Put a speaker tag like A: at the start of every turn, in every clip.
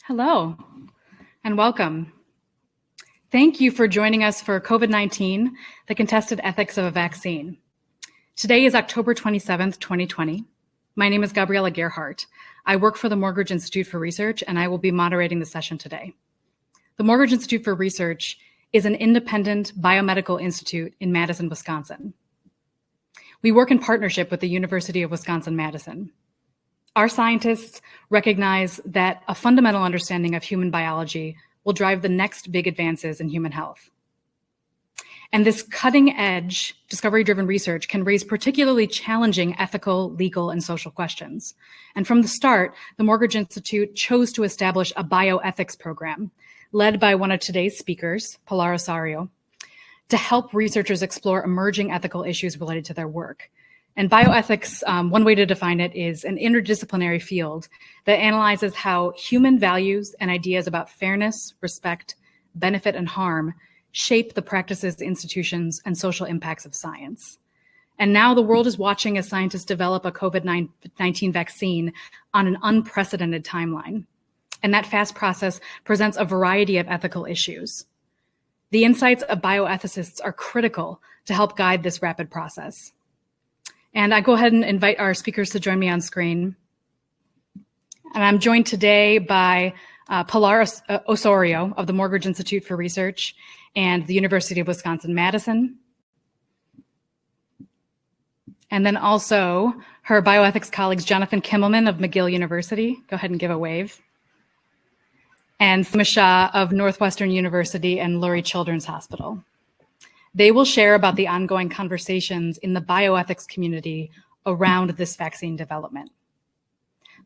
A: Hello and welcome. Thank you for joining us for COVID-19, the contested ethics of a vaccine. Today is October 27th, 2020. My name is Gabriela Gerhardt. I work for the Morgridge Institute for Research, and I will be moderating the session today. The Morgridge Institute for Research is an independent biomedical institute in Madison, Wisconsin. We work in partnership with the University of Wisconsin-Madison. Our scientists recognize that a fundamental understanding of human biology will drive the next big advances in human health. And this cutting-edge, discovery-driven research can raise particularly challenging ethical, legal, and social questions. And from the start, the Morgridge Institute chose to establish a bioethics program led by one of today's speakers, Pilar Ossorio, to help researchers explore emerging ethical issues related to their work. And bioethics, one way to define it, is an interdisciplinary field that analyzes how human values and ideas about fairness, respect, benefit, and harm shape the practices, institutions, and social impacts of science. And now the world is watching as scientists develop a COVID-19 vaccine on an unprecedented timeline. And that fast process presents a variety of ethical issues. The insights of bioethicists are critical to help guide this rapid process. And I go ahead and invite our speakers to join me on screen. And I'm joined today by Pilar Ossorio of the Morgridge Institute for Research and the University of Wisconsin-Madison. And then also her bioethics colleagues, Jonathan Kimmelman of McGill University. Go ahead and give a wave. And Seema Shah of Northwestern University and Lurie Children's Hospital. They will share about the ongoing conversations in the bioethics community around this vaccine development.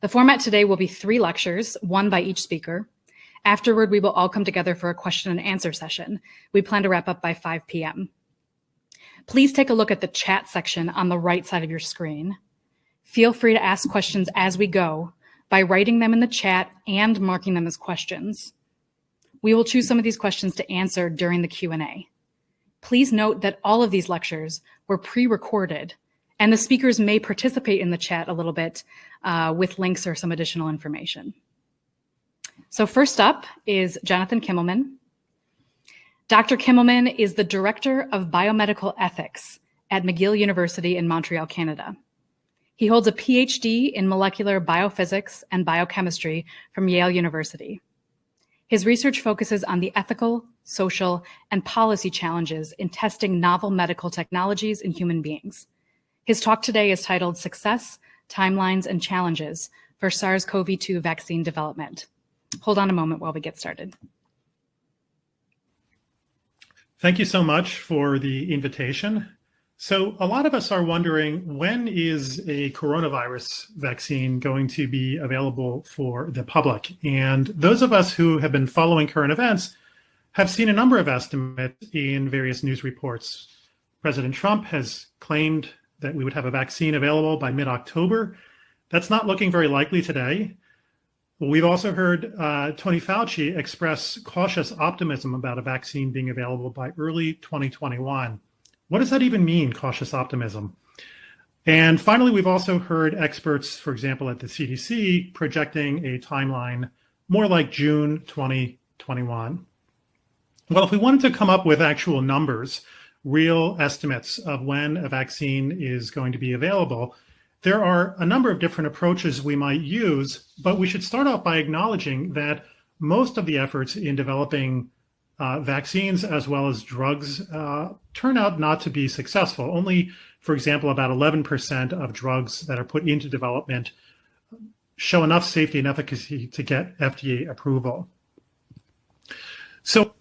A: The format today will be 3 lectures, 1 by each speaker. Afterward, we will all come together for a question and answer session. We plan to wrap up by 5 p.m. Please take a look at the chat section on the right side of your screen. Feel free to ask questions as we go by writing them in the chat and marking them as questions. We will choose some of these questions to answer during the Q&A. Please note that all of these lectures were pre-recorded, and the speakers may participate in the chat a little bit with links or some additional information. So first up is Jonathan Kimmelman. Dr. Kimmelman is the Director of Biomedical Ethics at McGill University in Montreal, Canada. He holds a PhD in molecular biophysics and biochemistry from Yale University. His research focuses on the ethical, social, and policy challenges in testing novel medical technologies in human beings. His talk today is titled Success, Timelines, and Challenges for SARS-CoV-2 Vaccine Development. Hold on a moment while we get started.
B: Thank you so much for the invitation. So a lot of us are wondering, when is a coronavirus vaccine going to be available for the public? And those of us who have been following current events have seen a number of estimates in various news reports. President Trump has claimed that we would have a vaccine available by mid-October. That's not looking very likely today. We've also heard Tony Fauci express cautious optimism about a vaccine being available by early 2021. What does that even mean, cautious optimism? And finally, we've also heard experts, for example, at the CDC, projecting a timeline more like June 2021. Well, if we wanted to come up with actual numbers, real estimates of when a vaccine is going to be available, there are a number of different approaches we might use, but we should start off by acknowledging that most of the efforts in developing vaccines as well as drugs turn out not to be successful. Only, for example, about 11% of drugs that are put into development show enough safety and efficacy to get FDA approval. So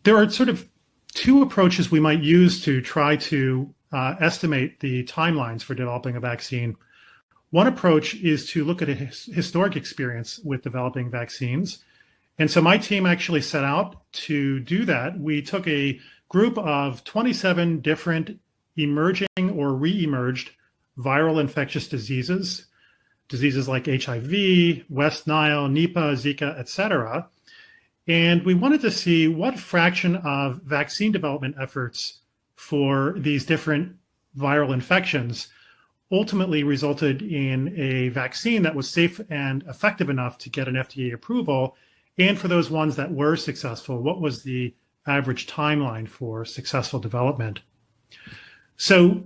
B: there are sort of 2 approaches we might use to try to estimate the timelines for developing a vaccine. One approach is to look at a historic experience with developing vaccines. And so my team actually set out to do that. We took a group of 27 different emerging or re-emerged viral infectious diseases like HIV, West Nile, Nipah, Zika, etc. And we wanted to see what fraction of vaccine development efforts for these different viral infections ultimately resulted in a vaccine that was safe and effective enough to get an FDA approval? And for those ones that were successful, what was the average timeline for successful development? So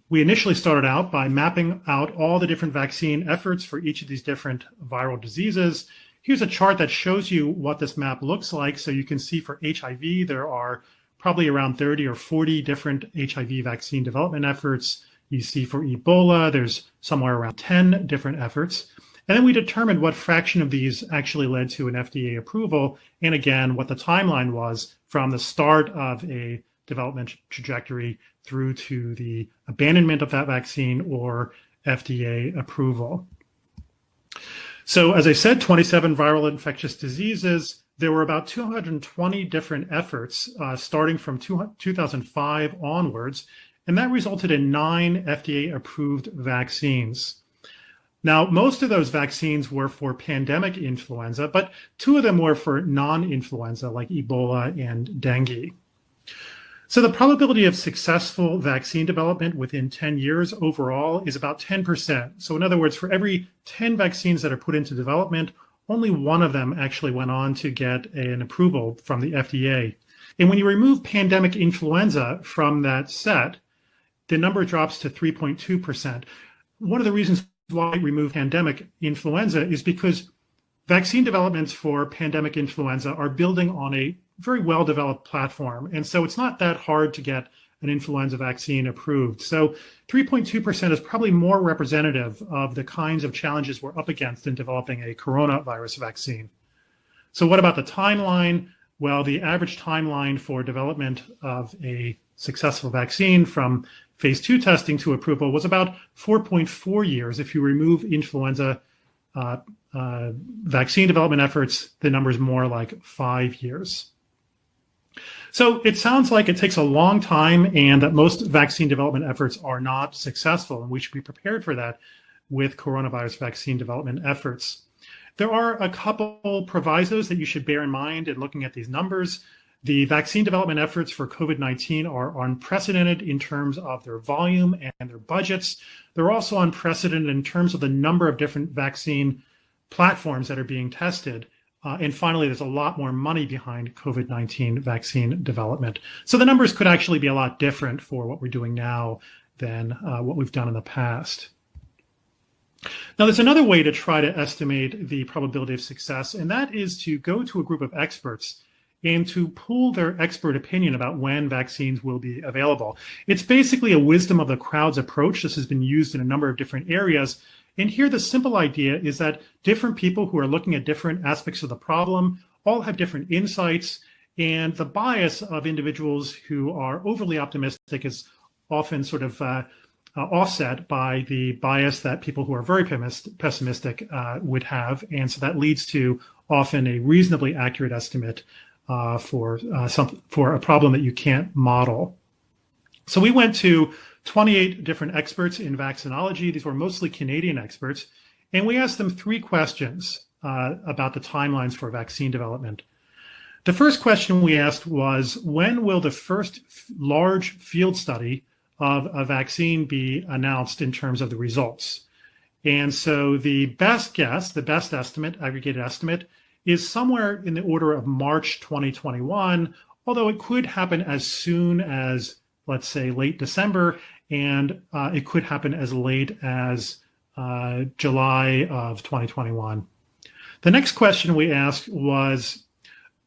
B: we initially started out by mapping out all the different vaccine efforts for each of these different viral diseases. Here's a chart that shows you what this map looks like. So you can see for HIV, there are probably around 30 or 40 different HIV vaccine development efforts. You see for Ebola, there's somewhere around 10 different efforts. And then we determined what fraction of these actually led to an FDA approval, and again, what the timeline was from the start of a development trajectory through to the abandonment of that vaccine or FDA approval. So as I said, 27 viral infectious diseases. There were about 220 different efforts starting from 2005 onwards, and that resulted in 9 FDA-approved vaccines. Now, most of those vaccines were for pandemic influenza, but 2 of them were for non-influenza like Ebola and dengue. So the probability of successful vaccine development within 10 years overall is about 10%. So in other words, for every 10 vaccines that are put into development, only 1 of them actually went on to get an approval from the FDA. And when you remove pandemic influenza from that set, the number drops to 3.2%. One of the reasons why we remove pandemic influenza is because vaccine developments for pandemic influenza are building on a very well-developed platform. And so it's not that hard to get an influenza vaccine approved. So 3.2% is probably more representative of the kinds of challenges we're up against in developing a coronavirus vaccine. So what about the timeline? Well, the average timeline for development of a successful vaccine from phase 2 testing to approval was about 4.4 years. If you remove influenza vaccine development efforts, the number is more like 5 years. So it sounds like it takes a long time and that most vaccine development efforts are not successful, and we should be prepared for that with coronavirus vaccine development efforts. There are a couple provisos that you should bear in mind in looking at these numbers. The vaccine development efforts for COVID-19 are unprecedented in terms of their volume and their budgets. They're also unprecedented in terms of the number of different vaccine platforms that are being tested. And finally, there's a lot more money behind COVID-19 vaccine development. So the numbers could actually be a lot different for what we're doing now than what we've done in the past. Now, there's another way to try to estimate the probability of success, and that is to go to a group of experts and to pool their expert opinion about when vaccines will be available. It's basically a wisdom of the crowds approach. This has been used in a number of different areas. And here the simple idea is that different people who are looking at different aspects of the problem all have different insights, and the bias of individuals who are overly optimistic is often sort of offset by the bias that people who are very pessimistic would have. And so that leads to often a reasonably accurate estimate for a problem that you can't model. So we went to 28 different experts in vaccinology. These were mostly Canadian experts. And we asked them 3 questions about the timelines for vaccine development. The first question we asked was, when will the first large field study of a vaccine be announced in terms of the results? And so the best guess, the best estimate, aggregated estimate, is somewhere in the order of March 2021, although it could happen as soon as, let's say, late December, and it could happen as late as July of 2021. The next question we asked was,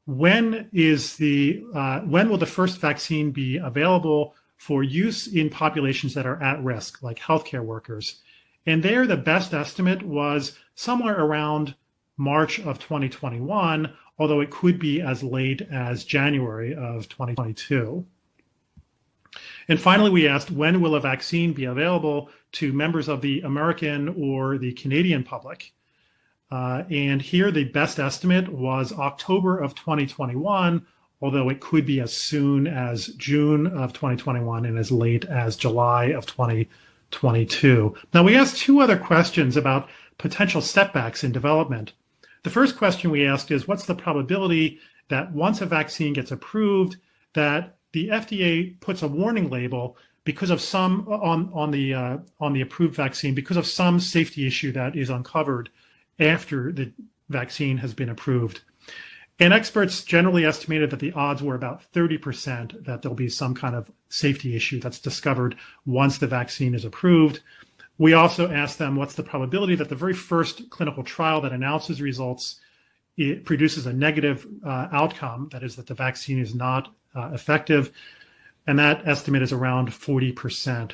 B: when will the first vaccine be available for use in populations that are at risk, like healthcare workers? And there, the best estimate was somewhere around March of 2021, although it could be as late as January of 2022. And finally, we asked, when will a vaccine be available to members of the American or the Canadian public? And here, the best estimate was October of 2021, although it could be as soon as June of 2021 and as late as July of 2022. Now, we asked 2 other questions about potential setbacks in development. The first question we asked is, what's the probability that once a vaccine gets approved, that the FDA puts a warning label because of some on the approved vaccine, because of some safety issue that is uncovered after the vaccine has been approved. And experts generally estimated that the odds were about 30% that there'll be some kind of safety issue that's discovered once the vaccine is approved. We also asked them what's the probability that the very first clinical trial that announces results, it produces a negative outcome, that is that the vaccine is not effective, and that estimate is around 40%.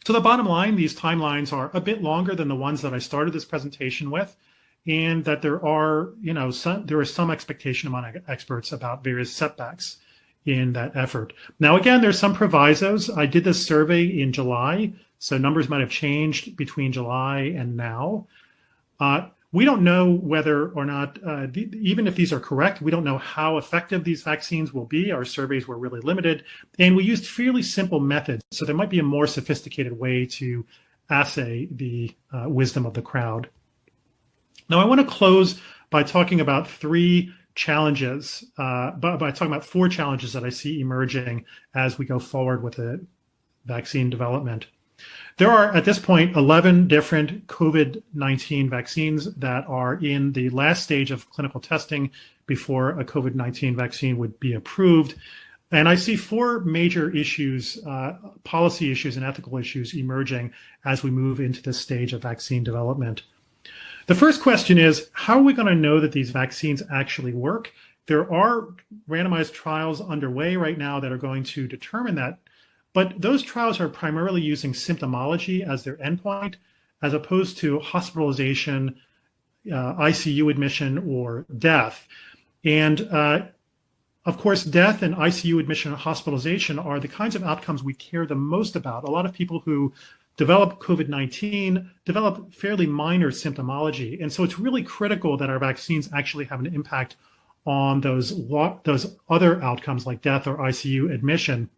B: So the bottom line, these timelines are a bit longer than the ones that I started this presentation with, and that there is some expectation among experts about various setbacks in that effort. Now, again, there's some provisos. I did this survey in July, so numbers might have changed between July and now. We don't know whether or not, even if these are correct, we don't know how effective these vaccines will be. Our surveys were really limited, and we used fairly simple methods. So there might be a more sophisticated way to assay the wisdom of the crowd. Now, I want to close by talking about three challenges, by talking about four challenges that I see emerging as we go forward with the vaccine development. There are, at this point, 11 different COVID-19 vaccines that are in the last stage of clinical testing before a COVID-19 vaccine would be approved. And I see four major issues, policy issues and ethical issues emerging as we move into this stage of vaccine development. The first question is, how are we going to know that these vaccines actually work? There are randomized trials underway right now that are going to determine that. But those trials are primarily using symptomology as their endpoint, as opposed to hospitalization, ICU admission, or death. And of course, death and ICU admission and hospitalization are the kinds of outcomes we care the most about. A lot of people who develop COVID-19 develop fairly minor symptomology. And so it's really critical that our vaccines actually have an impact on those other outcomes like death or ICU admission.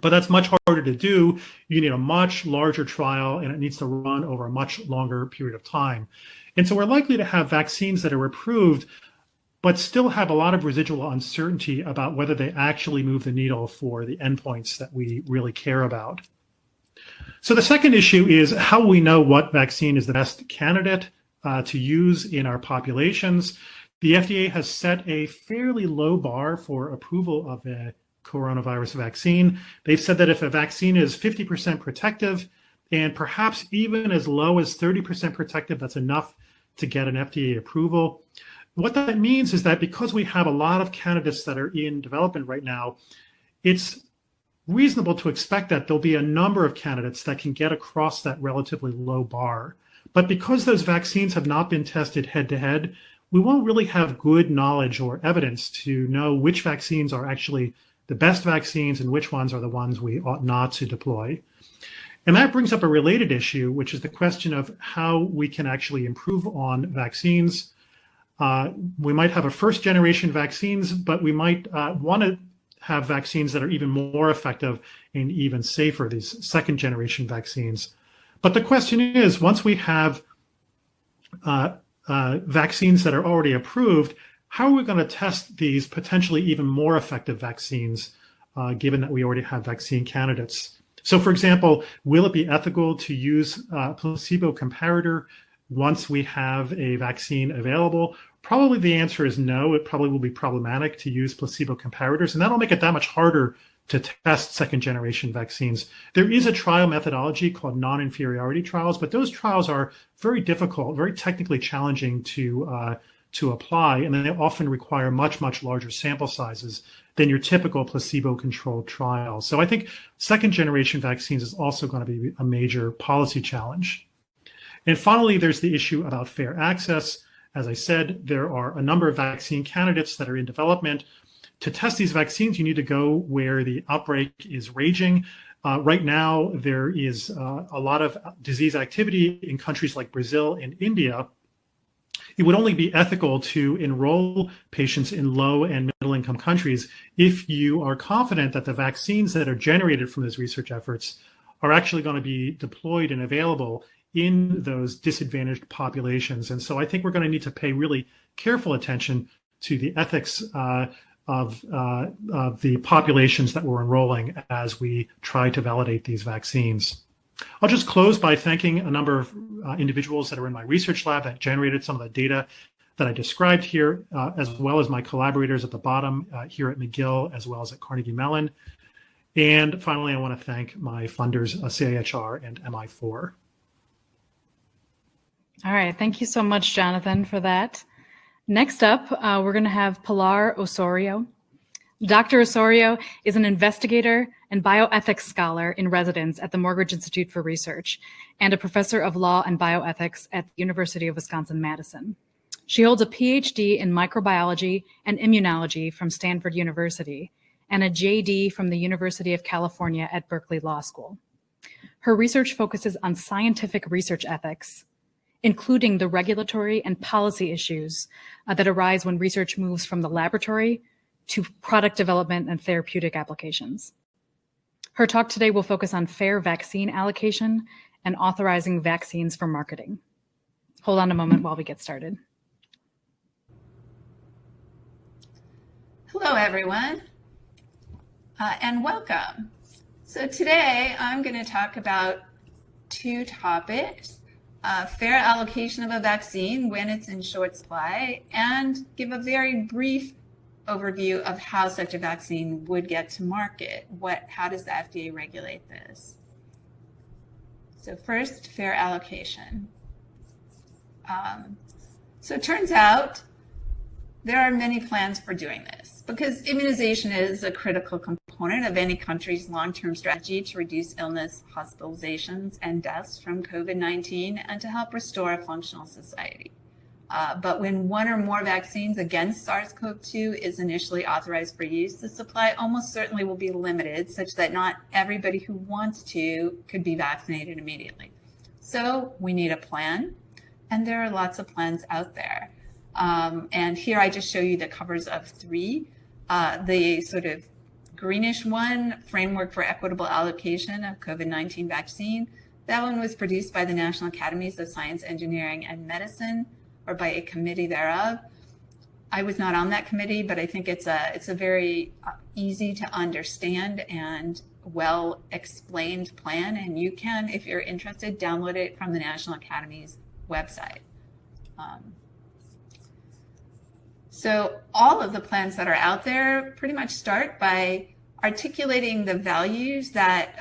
B: But that's much harder to do. You need a much larger trial, and it needs to run over a much longer period of time. And so we're likely to have vaccines that are approved, but still have a lot of residual uncertainty about whether they actually move the needle for the endpoints that we really care about. So the second issue is how we know what vaccine is the best candidate to use in our populations. The FDA has set a fairly low bar for approval of a coronavirus vaccine. They've said that if a vaccine is 50% protective and perhaps even as low as 30% protective, that's enough to get an FDA approval. What that means is that because we have a lot of candidates that are in development right now, it's reasonable to expect that there'll be a number of candidates that can get across that relatively low bar. But because those vaccines have not been tested head-to-head, we won't really have good knowledge or evidence to know which vaccines are actually the best vaccines and which ones are the ones we ought not to deploy. And that brings up a related issue, which is the question of how we can actually improve on vaccines. We might have a first-generation vaccines, but we might want to have vaccines that are even more effective and even safer, these second-generation vaccines. But the question is, once we have vaccines that are already approved, how are we going to test these potentially even more effective vaccines, given that we already have vaccine candidates? So, for example, will it be ethical to use a placebo comparator once we have a vaccine available? Probably the answer is no. It probably will be problematic to use placebo comparators, and that'll make it that much harder to test second-generation vaccines. There is a trial methodology called non-inferiority trials, but those trials are very difficult, very technically challenging to apply, and they often require much, much larger sample sizes than your typical placebo-controlled trial. So I think second-generation vaccines is also going to be a major policy challenge. And finally, there's the issue about fair access. As I said, there are a number of vaccine candidates that are in development. To test these vaccines, you need to go where the outbreak is raging. Right now, there is a lot of disease activity in countries like Brazil and India. It would only be ethical to enroll patients in low and middle income countries if you are confident that the vaccines that are generated from those research efforts are actually going to be deployed and available in those disadvantaged populations. And so I think we're going to need to pay really careful attention to the ethics of the populations that we're enrolling as we try to validate these vaccines. I'll just close by thanking a number of individuals that are in my research lab that generated some of the data that I described here, as well as my collaborators at the bottom here at McGill, as well as at Carnegie Mellon. And finally, I want to thank my funders, CIHR and MI4.
A: All right, thank you so much, Jonathan, for that. Next up, we're going to have Pilar Ossorio. Dr. Ossorio is an investigator and bioethics scholar in residence at the Morgridge Institute for Research and a professor of law and bioethics at the University of Wisconsin-Madison. She holds a PhD in microbiology and immunology from Stanford University and a JD from the University of California at Berkeley Law School. Her research focuses on scientific research ethics, including the regulatory and policy issues that arise when research moves from the laboratory to product development and therapeutic applications. Her talk today will focus on fair vaccine allocation and authorizing vaccines for marketing. Hold on a moment while we get started.
C: Hello, everyone, and welcome. So today I'm going to talk about two topics. Fair allocation of a vaccine when it's in short supply, and give a very brief overview of how such a vaccine would get to market. How does the FDA regulate this? So first, fair allocation. So it turns out there are many plans for doing this because immunization is a critical component of any country's long-term strategy to reduce illness, hospitalizations, and deaths from COVID-19 and to help restore a functional society. But when one or more vaccines against SARS-CoV-2 is initially authorized for use, the supply almost certainly will be limited such that not everybody who wants to could be vaccinated immediately. So we need a plan, and there are lots of plans out there. And here I just show you the covers of three. The sort of greenish one, Framework for Equitable Allocation of COVID-19 Vaccine. That one was produced by the National Academies of Science, Engineering, and Medicine, or by a committee thereof. I was not on that committee, but I think it's a very easy to understand and well explained plan. And you can, if you're interested, download it from the National Academy's website. So all of the plans that are out there pretty much start by articulating the values that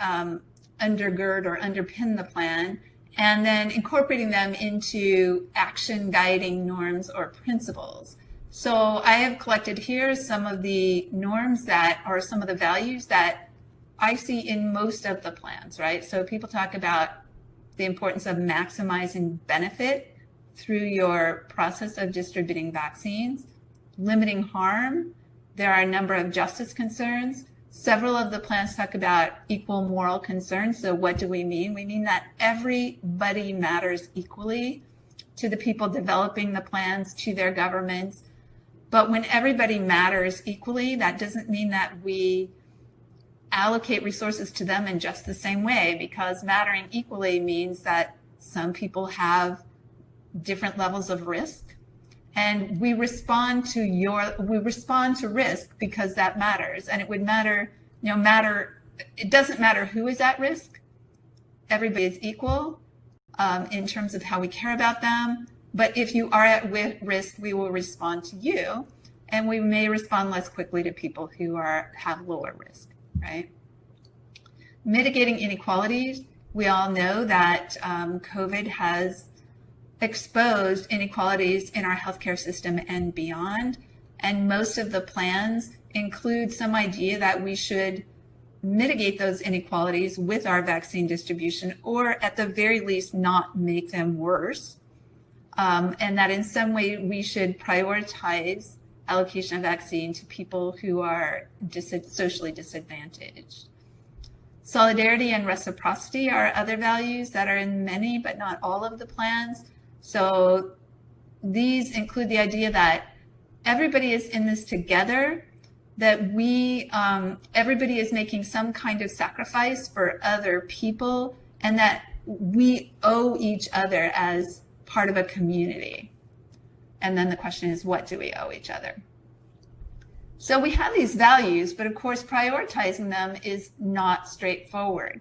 C: undergird or underpin the plan, and then incorporating them into action guiding norms or principles. So I have collected here some of the norms that are some of the values that I see in most of the plans, right? So people talk about the importance of maximizing benefit through your process of distributing vaccines, limiting harm. There are a number of justice concerns. Several of the plans talk about equal moral concerns. So what do we mean? We mean that everybody matters equally to the people developing the plans, to their governments. But when everybody matters equally, that doesn't mean that we allocate resources to them in just the same way, because mattering equally means that some people have different levels of risk, and we respond to risk because that matters. And it would matter, it doesn't matter who is at risk. Everybody is equal in terms of how we care about them. But if you are at risk, we will respond to you, and we may respond less quickly to people who have lower risk, right? Mitigating inequalities. We all know that COVID has exposed inequalities in our healthcare system and beyond. And most of the plans include some idea that we should mitigate those inequalities with our vaccine distribution, or at the very least not make them worse. And that in some way we should prioritize allocation of vaccine to people who are socially disadvantaged. Solidarity and reciprocity are other values that are in many, but not all of the plans. So these include the idea that everybody is in this together, that everybody is making some kind of sacrifice for other people, and that we owe each other as part of a community. And then the question is, what do we owe each other? So we have these values, but of course, prioritizing them is not straightforward.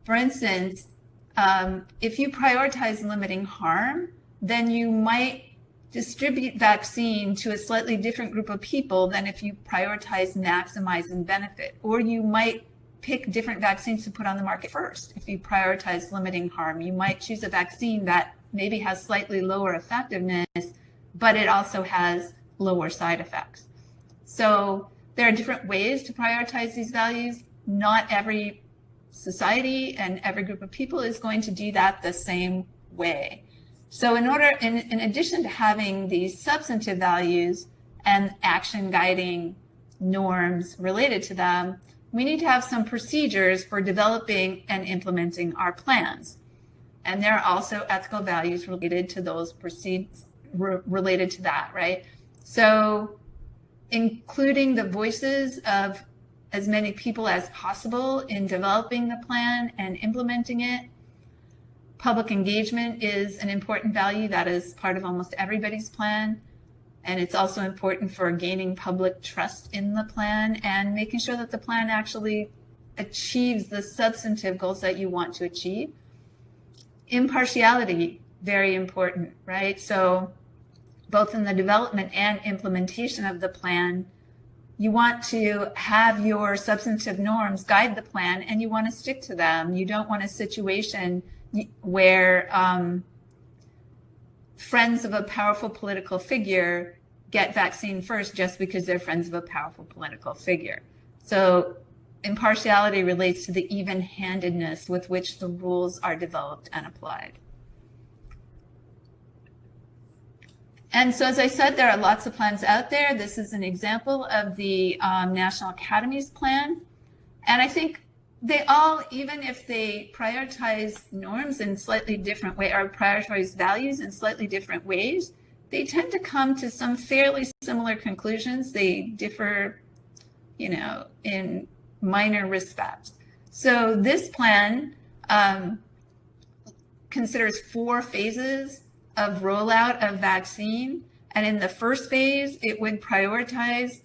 C: For instance, if you prioritize limiting harm, then you might distribute vaccine to a slightly different group of people than if you prioritize maximizing benefit. Or you might pick different vaccines to put on the market first. If you prioritize limiting harm, you might choose a vaccine that maybe has slightly lower effectiveness, but it also has lower side effects. So there are different ways to prioritize these values. Not every society and every group of people is going to do that the same way. So in addition to having these substantive values and action guiding norms related to them, we need to have some procedures for developing and implementing our plans. And there are also ethical values related to those related to that, right? So including the voices of as many people as possible in developing the plan and implementing it. Public engagement is an important value that is part of almost everybody's plan. And it's also important for gaining public trust in the plan and making sure that the plan actually achieves the substantive goals that you want to achieve. Impartiality, very important, right? So both in the development and implementation of the plan, you want to have your substantive norms guide the plan and you want to stick to them. You don't want a situation where friends of a powerful political figure get vaccine first just because they're friends of a powerful political figure. So impartiality relates to the even-handedness with which the rules are developed and applied. And so, as I said, there are lots of plans out there. This is an example of the National Academy's plan. And I think they all, even if they prioritize norms in slightly different way or prioritize values in slightly different ways, they tend to come to some fairly similar conclusions. They differ, in minor respects. So this plan considers 4 phases of rollout of vaccine. And in the first phase, it would prioritize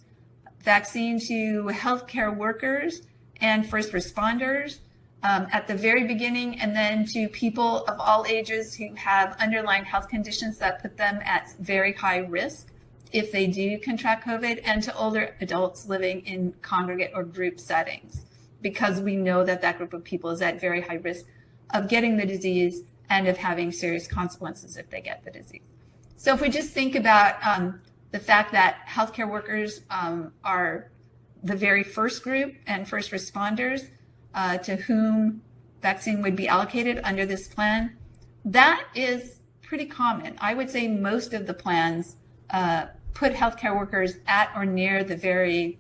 C: vaccine to healthcare workers and first responders at the very beginning, and then to people of all ages who have underlying health conditions that put them at very high risk if they do contract COVID, and to older adults living in congregate or group settings, because we know that that group of people is at very high risk of getting the disease and of having serious consequences if they get the disease. So if we just think about the fact that healthcare workers are the very first group and first responders to whom vaccine would be allocated under this plan, that is pretty common. I would say most of the plans put healthcare workers at or near the very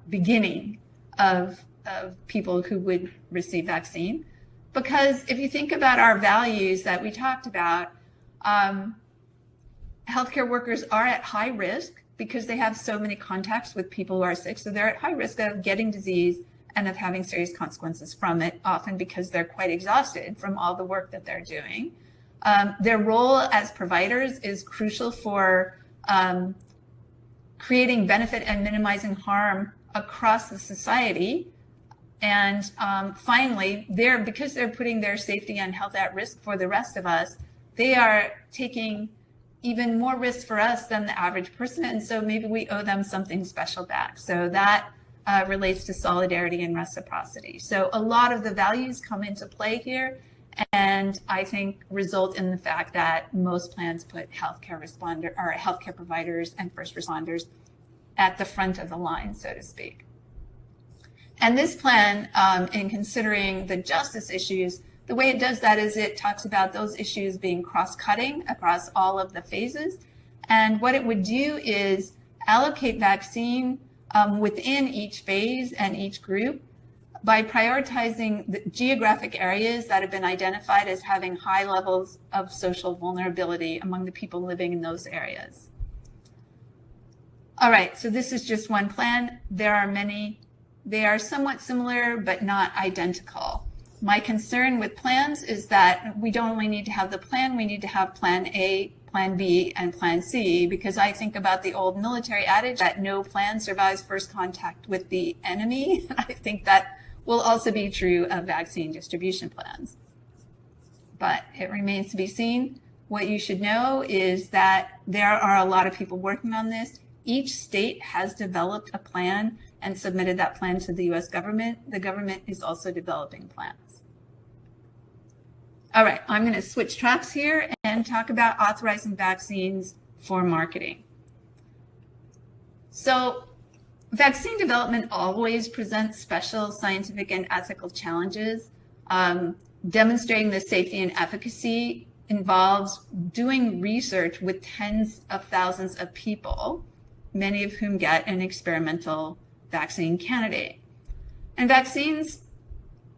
C: beginning of people who would receive vaccine. Because if you think about our values that we talked about, healthcare workers are at high risk because they have so many contacts with people who are sick. So they're at high risk of getting disease and of having serious consequences from it, often because they're quite exhausted from all the work that they're doing. Their role as providers is crucial for creating benefit and minimizing harm across the society. And finally, because they're putting their safety and health at risk for the rest of us, they are taking even more risk for us than the average person. And so maybe we owe them something special back. So that relates to solidarity and reciprocity. So a lot of the values come into play here, and I think result in the fact that most plans put healthcare providers and first responders at the front of the line, so to speak. And this plan, in considering the justice issues, the way it does that is it talks about those issues being cross-cutting across all of the phases. And what it would do is allocate vaccine within each phase and each group by prioritizing the geographic areas that have been identified as having high levels of social vulnerability among the people living in those areas. All right, so this is just one plan. There are many. They are somewhat similar, but not identical. My concern with plans is that we don't only need to have the plan, we need to have plan A, plan B, and plan C, because I think about the old military adage that no plan survives first contact with the enemy. I think that will also be true of vaccine distribution plans. But it remains to be seen. What you should know is that there are a lot of people working on this. Each state has developed a plan and submitted that plan to the US government. The government is also developing plans. All right, I'm going to switch tracks here and talk about authorizing vaccines for marketing. So vaccine development always presents special scientific and ethical challenges. Demonstrating the safety and efficacy involves doing research with tens of thousands of people, many of whom get an experimental vaccine candidate. And vaccines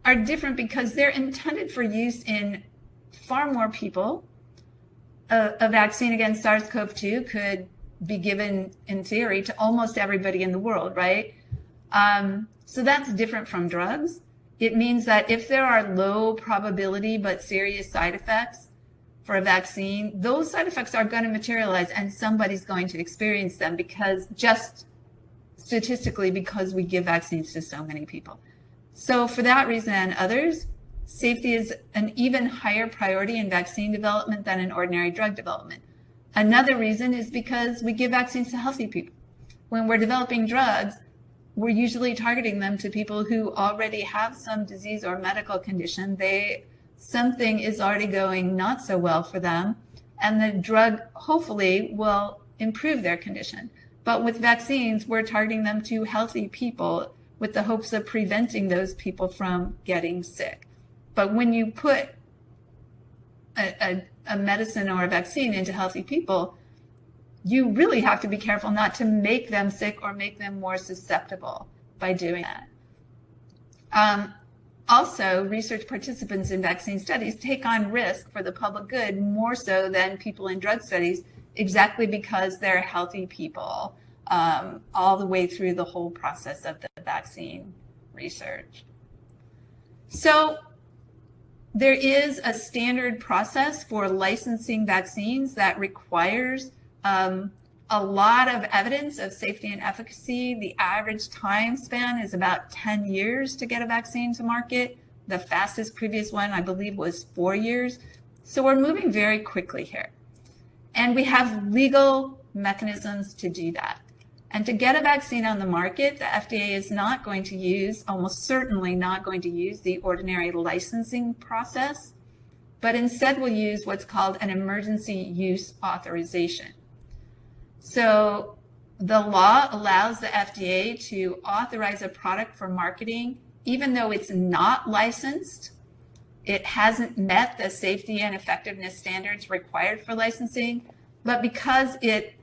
C: are different because they're intended for use in far more people. A vaccine against SARS-CoV-2 could be given, in theory, to almost everybody in the world, right? So that's different from drugs. It means that if there are low probability but serious side effects for a vaccine, those side effects are going to materialize and somebody's going to experience them, because just statistically, because we give vaccines to so many people. So for that reason and others, safety is an even higher priority in vaccine development than in ordinary drug development. Another reason is because we give vaccines to healthy people. When we're developing drugs, we're usually targeting them to people who already have some disease or medical condition. Something is already going not so well for them, and the drug hopefully will improve their condition. But with vaccines, we're targeting them to healthy people with the hopes of preventing those people from getting sick. But when you put a medicine or a vaccine into healthy people, you really have to be careful not to make them sick or make them more susceptible by doing that. Also, research participants in vaccine studies take on risk for the public good more so than people in drug studies, exactly because they're healthy people all the way through the whole process of the vaccine research. So there is a standard process for licensing vaccines that requires a lot of evidence of safety and efficacy. The average time span is about 10 years to get a vaccine to market. The fastest previous one, I believe, was 4 years. So we're moving very quickly here. And we have legal mechanisms to do that. And to get a vaccine on the market, the FDA is not going to use, almost certainly not going to use, the ordinary licensing process, but instead will use what's called an emergency use authorization. So the law allows the FDA to authorize a product for marketing, even though it's not licensed. It hasn't met the safety and effectiveness standards required for licensing, but because it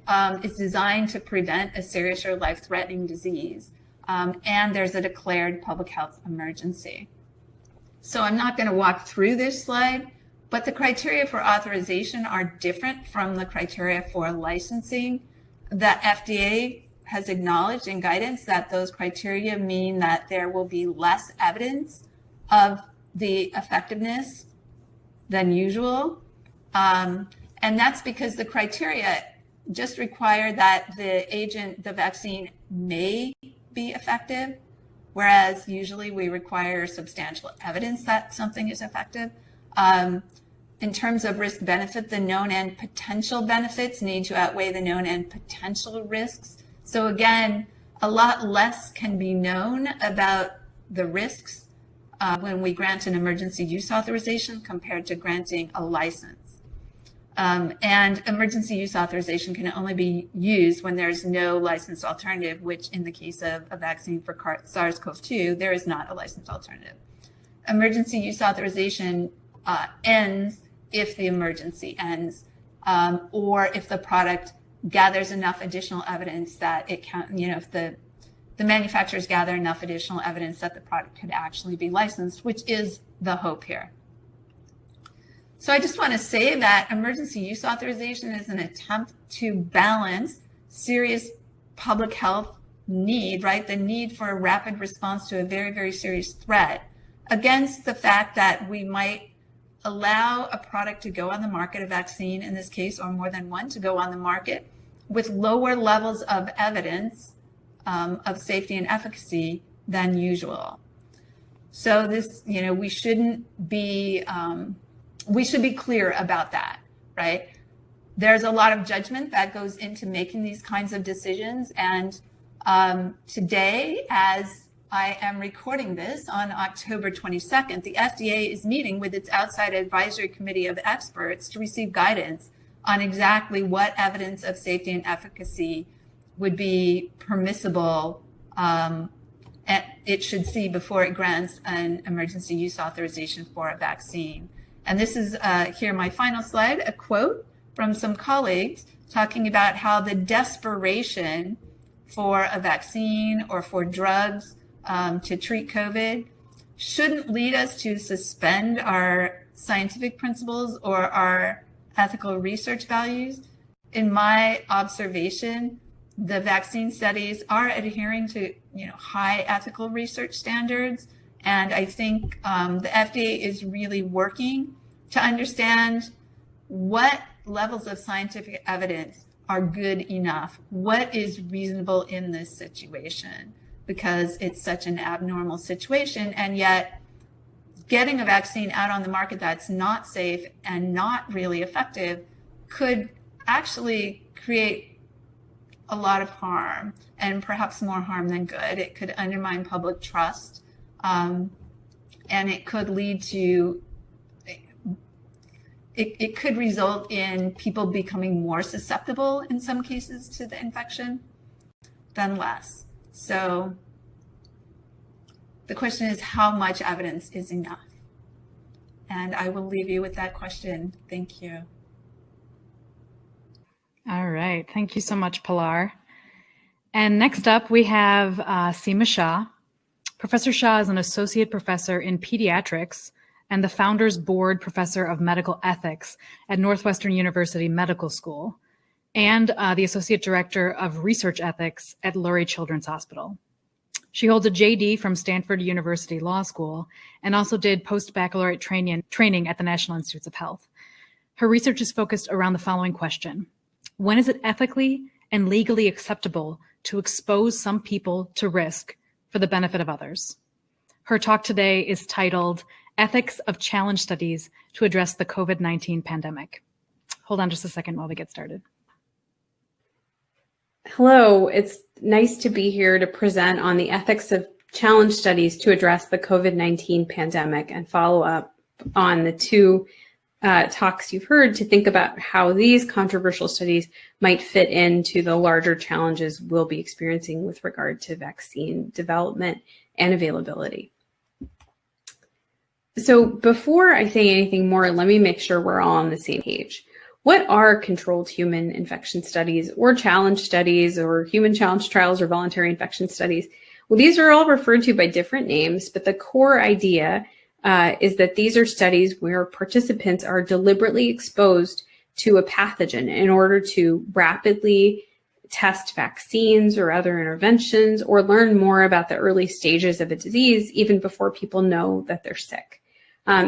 C: is designed to prevent a serious or life-threatening disease, and there's a declared public health emergency. So I'm not going to walk through this slide, but the criteria for authorization are different from the criteria for licensing. The FDA has acknowledged in guidance that those criteria mean that there will be less evidence of the effectiveness than usual. And that's because the criteria just require that the vaccine may be effective, whereas usually we require substantial evidence that something is effective. In terms of risk benefit, the known and potential benefits need to outweigh the known and potential risks. So again, a lot less can be known about the risks when we grant an emergency use authorization compared to granting a license. And emergency use authorization can only be used when there's no licensed alternative, which in the case of a vaccine for SARS-CoV-2, there is not a licensed alternative. Emergency use authorization ends if the emergency ends, or if the product gathers enough additional evidence that it can, if the manufacturers gather enough additional evidence that the product could actually be licensed, which is the hope here. So I just want to say that emergency use authorization is an attempt to balance serious public health need, right? The need for a rapid response to a very, very serious threat against the fact that we might allow a product to go on the market, a vaccine in this case, or more than one to go on the market with lower levels of evidence of safety and efficacy than usual. So this, we should be clear about that, right? There's a lot of judgment that goes into making these kinds of decisions. And today, as I am recording this on October 22nd, the FDA is meeting with its outside advisory committee of experts to receive guidance on exactly what evidence of safety and efficacy would be permissible it should see before it grants an emergency use authorization for a vaccine. And this is here my final slide, a quote from some colleagues talking about how the desperation for a vaccine or for drugs to treat COVID shouldn't lead us to suspend our scientific principles or our ethical research values. In my observation, the vaccine studies are adhering to high ethical research standards, and I think the FDA is really working to understand what levels of scientific evidence are good enough, what is reasonable in this situation, because it's such an abnormal situation, and yet getting a vaccine out on the market that's not safe and not really effective could actually create a lot of harm, and perhaps more harm than good. It could undermine public trust, and it could lead to, it could result in people becoming more susceptible in some cases to the infection than less. So the question is, how much evidence is enough? And I will leave you with that question. Thank you.
A: All right. Thank you so much, Pilar. And next up, we have Seema Shah. Professor Shah is an associate professor in pediatrics and the Founders Board Professor of Medical Ethics at Northwestern University Medical School, and the Associate Director of Research Ethics at Lurie Children's Hospital. She holds a JD from Stanford University Law School and also did post-baccalaureate training at the National Institutes of Health. Her research is focused around the following question: when is it ethically and legally acceptable to expose some people to risk for the benefit of others? Her talk today is titled Ethics of Challenge Studies to Address the COVID-19 Pandemic. Hold on just a second while we get started.
D: Hello, it's nice to be here to present on the ethics of challenge studies to address the COVID-19 pandemic and follow up on the two talks you've heard to think about how these controversial studies might fit into the larger challenges we'll be experiencing with regard to vaccine development and availability. So before I say anything more, let me make sure we're all on the same page. What are controlled human infection studies or challenge studies or human challenge trials or voluntary infection studies? Well, these are all referred to by different names, but the core idea is that these are studies where participants are deliberately exposed to a pathogen in order to rapidly test vaccines or other interventions or learn more about the early stages of a disease even before people know that they're sick.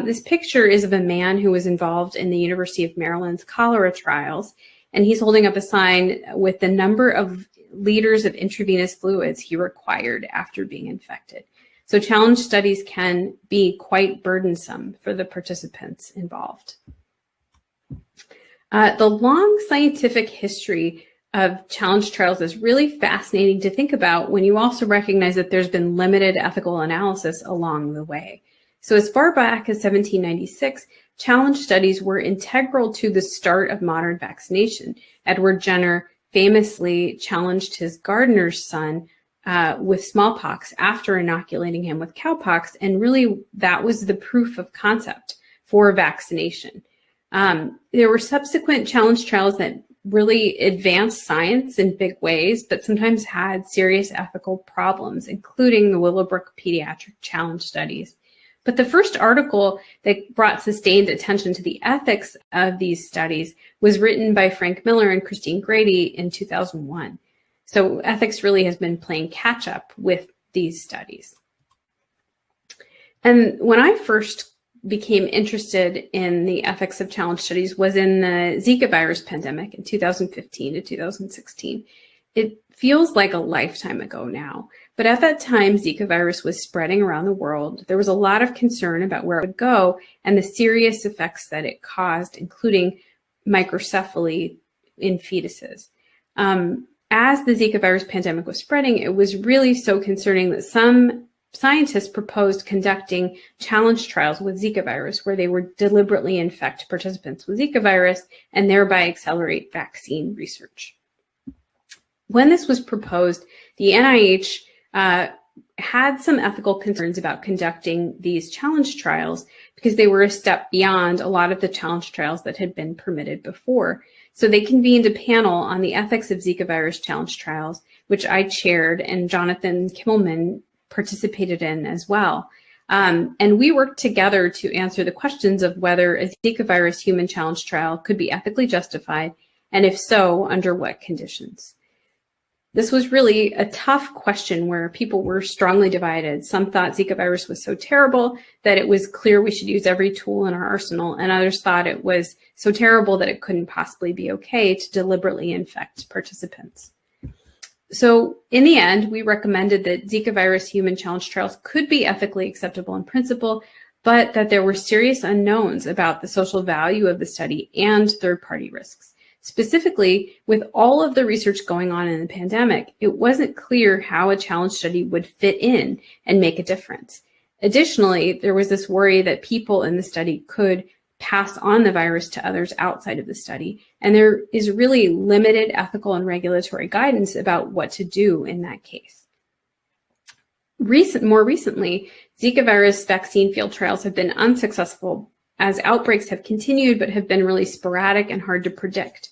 D: This picture is of a man who was involved in the University of Maryland's cholera trials, and he's holding up a sign with the number of liters of intravenous fluids he required after being infected. So challenge studies can be quite burdensome for the participants involved. The long scientific history of challenge trials is really fascinating to think about when you also recognize that there's been limited ethical analysis along the way. So as far back as 1796, challenge studies were integral to the start of modern vaccination. Edward Jenner famously challenged his gardener's son with smallpox after inoculating him with cowpox, and really that was the proof of concept for vaccination. There were subsequent challenge trials that really advanced science in big ways, but sometimes had serious ethical problems, including the Willowbrook pediatric challenge studies. But the first article that brought sustained attention to the ethics of these studies was written by Frank Miller and Christine Grady in 2001. So ethics really has been playing catch up with these studies. And when I first became interested in the ethics of challenge studies was in the Zika virus pandemic in 2015 to 2016. It feels like a lifetime ago now, but at that time, Zika virus was spreading around the world. There was a lot of concern about where it would go and the serious effects that it caused, including microcephaly in fetuses. As the Zika virus pandemic was spreading, it was really so concerning that some scientists proposed conducting challenge trials with Zika virus, where they would deliberately infect participants with Zika virus and thereby accelerate vaccine research. When this was proposed, the NIH had some ethical concerns about conducting these challenge trials because they were a step beyond a lot of the challenge trials that had been permitted before. So they convened a panel on the ethics of Zika virus challenge trials, which I chaired, and Jonathan Kimmelman participated in as well. And we worked together to answer the questions of whether a Zika virus human challenge trial could be ethically justified, and if so, under what conditions. This was really a tough question where people were strongly divided. Some thought Zika virus was so terrible that it was clear we should use every tool in our arsenal, and others thought it was so terrible that it couldn't possibly be okay to deliberately infect participants. So in the end, we recommended that Zika virus human challenge trials could be ethically acceptable in principle, but that there were serious unknowns about the social value of the study and third-party risks. Specifically, with all of the research going on in the pandemic, it wasn't clear how a challenge study would fit in and make a difference. Additionally, there was this worry that people in the study could pass on the virus to others outside of the study, and there is really limited ethical and regulatory guidance about what to do in that case. More recently, Zika virus vaccine field trials have been unsuccessful as outbreaks have continued but have been really sporadic and hard to predict.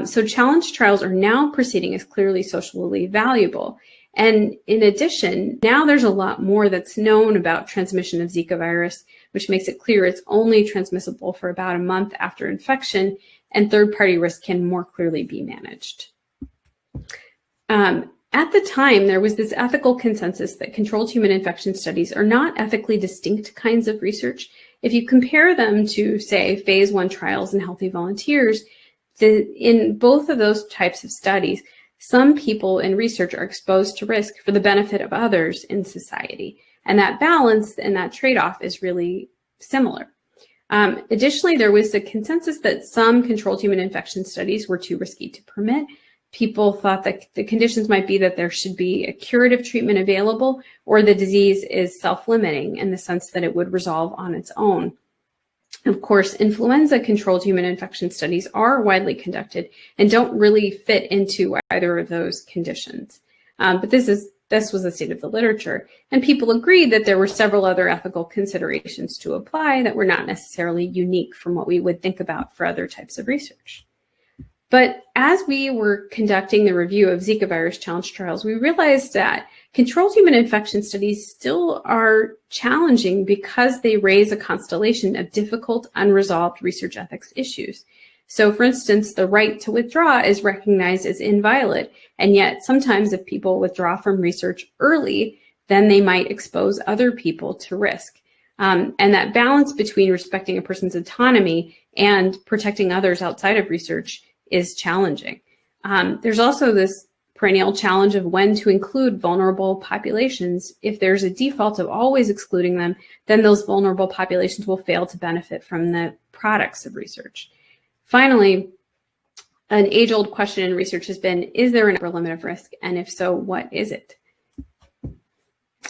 D: So challenge trials are now proceeding as clearly socially valuable. And in addition, now there's a lot more that's known about transmission of Zika virus, which makes it clear it's only transmissible for about a month after infection, and third-party risk can more clearly be managed. At the time, there was this ethical consensus that controlled human infection studies are not ethically distinct kinds of research. If you compare them to, say, phase 1 trials in healthy volunteers, in both of those types of studies, some people in research are exposed to risk for the benefit of others in society. And that balance and that trade-off is really similar. Additionally, there was a consensus that some controlled human infection studies were too risky to permit. People thought that the conditions might be that there should be a curative treatment available, or the disease is self-limiting in the sense that it would resolve on its own. Of course, influenza-controlled human infection studies are widely conducted and don't really fit into either of those conditions. But this was the state of the literature, and people agreed that there were several other ethical considerations to apply that were not necessarily unique from what we would think about for other types of research. But as we were conducting the review of Zika virus challenge trials, we realized that controlled human infection studies still are challenging because they raise a constellation of difficult, unresolved research ethics issues. So, for instance, the right to withdraw is recognized as inviolate, and yet sometimes if people withdraw from research early, then they might expose other people to risk. And that balance between respecting a person's autonomy and protecting others outside of research is challenging. There's also this perennial challenge of when to include vulnerable populations. If there's a default of always excluding them, then those vulnerable populations will fail to benefit from the products of research. Finally, an age-old question in research has been, is there an upper limit of risk? And if so, what is it?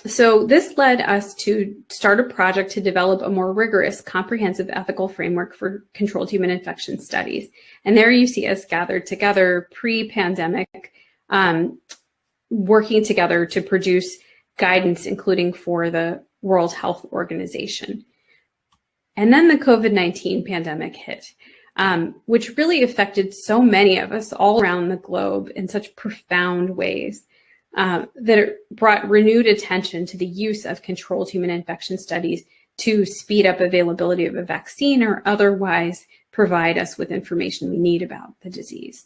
D: So this led us to start a project to develop a more rigorous, comprehensive ethical framework for controlled human infection studies. And there you see us gathered together pre-pandemic, working together to produce guidance, including for the World Health Organization. And then the COVID-19 pandemic hit, which really affected so many of us all around the globe in such profound ways. That it brought renewed attention to the use of controlled human infection studies to speed up availability of a vaccine or otherwise provide us with information we need about the disease.